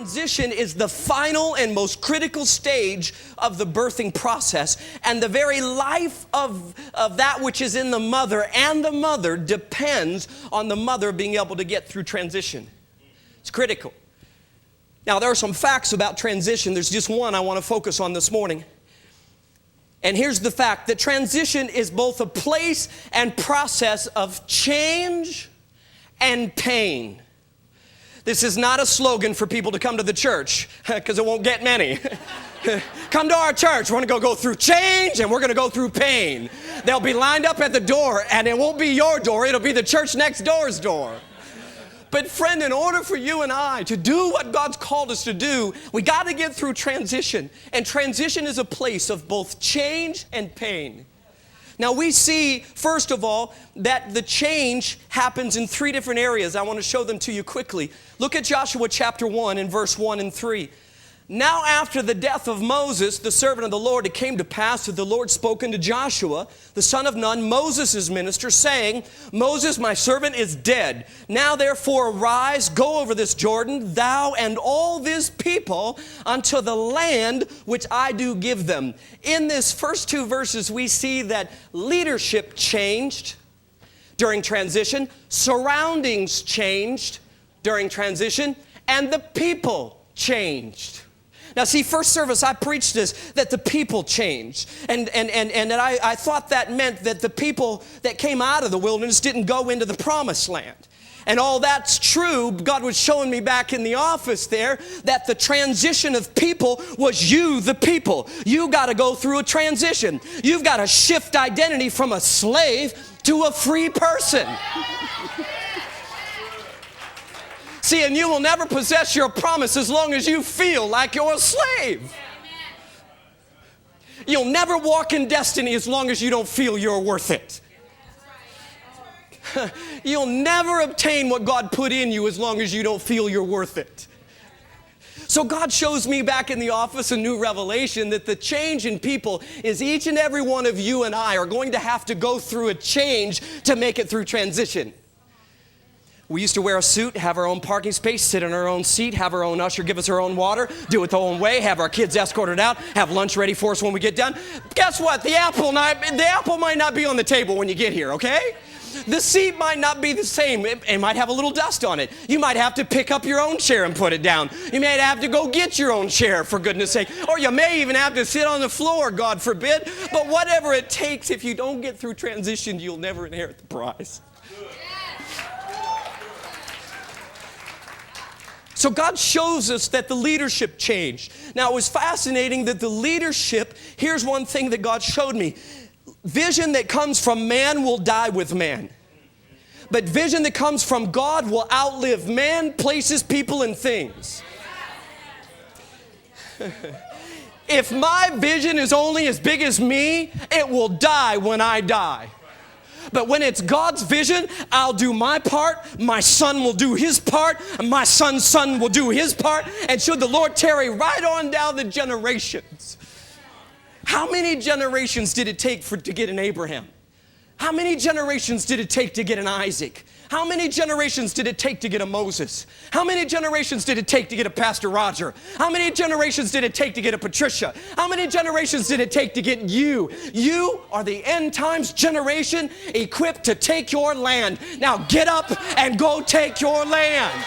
transition is the final and most critical stage of the birthing process. And the very life of that which is in the mother and the mother depends on the mother being able to get through transition. It's critical. Now, there are some facts about transition. There's just one I want to focus on this morning. And here's the fact that transition is both a place and process of change and pain. This is not a slogan for people to come to the church, because it won't get many. Come to our church. We're going to go through change and we're going to go through pain. They'll be lined up at the door, and it won't be your door. It'll be the church next door's door. But friend, in order for you and I to do what God's called us to do, we got to get through transition. And transition is a place of both change and pain. Now we see, first of all, that the change happens in three different areas. I want to show them to you quickly. Look at Joshua chapter 1 and verse 1 and 3. Now after the death of Moses, the servant of the Lord, it came to pass that the Lord spoke unto Joshua, the son of Nun, Moses' minister, saying, Moses, my servant, is dead. Now therefore arise, go over this Jordan, thou and all this people, unto the land which I do give them. In this first two verses, we see that leadership changed during transition, surroundings changed during transition, and the people changed. Now see, first service I preached this, that the people changed. And that I thought that meant that the people that came out of the wilderness didn't go into the promised land. And all that's true. God was showing me back in the office there that the transition of people was you, the people. You got to go through a transition. You've got to shift identity from a slave to a free person. See, and you will never possess your promise as long as you feel like you're a slave. You'll never walk in destiny as long as you don't feel you're worth it. You'll never obtain what God put in you as long as you don't feel you're worth it. So God shows me back in the office a new revelation that the change in people is each and every one of you and I are going to have to go through a change to make it through transition. We used to wear a suit, have our own parking space, sit in our own seat, have our own usher give us our own water, do it the own way, have our kids escorted out, have lunch ready for us when we get done. Guess what? The apple might not be on the table when you get here, okay? The seat might not be the same. It might have a little dust on it. You might have to pick up your own chair and put it down. You may have to go get your own chair, for goodness sake. Or you may even have to sit on the floor, God forbid. But whatever it takes, if you don't get through transition, you'll never inherit the prize. So God shows us that the leadership changed. Now, it was fascinating that the leadership, here's one thing that God showed me. Vision that comes from man will die with man. But vision that comes from God will outlive man, places, people, and things. If my vision is only as big as me, it will die when I die. But when it's God's vision, I'll do my part, my son will do his part, and my son's son will do his part, and should the Lord tarry right on down the generations. How many generations did it take to get an Abraham? How many generations did it take to get an Isaac? How many generations did it take to get a Moses? How many generations did it take to get a Pastor Roger? How many generations did it take to get a Patricia? How many generations did it take to get you? You are the end times generation equipped to take your land. Now get up and go take your land.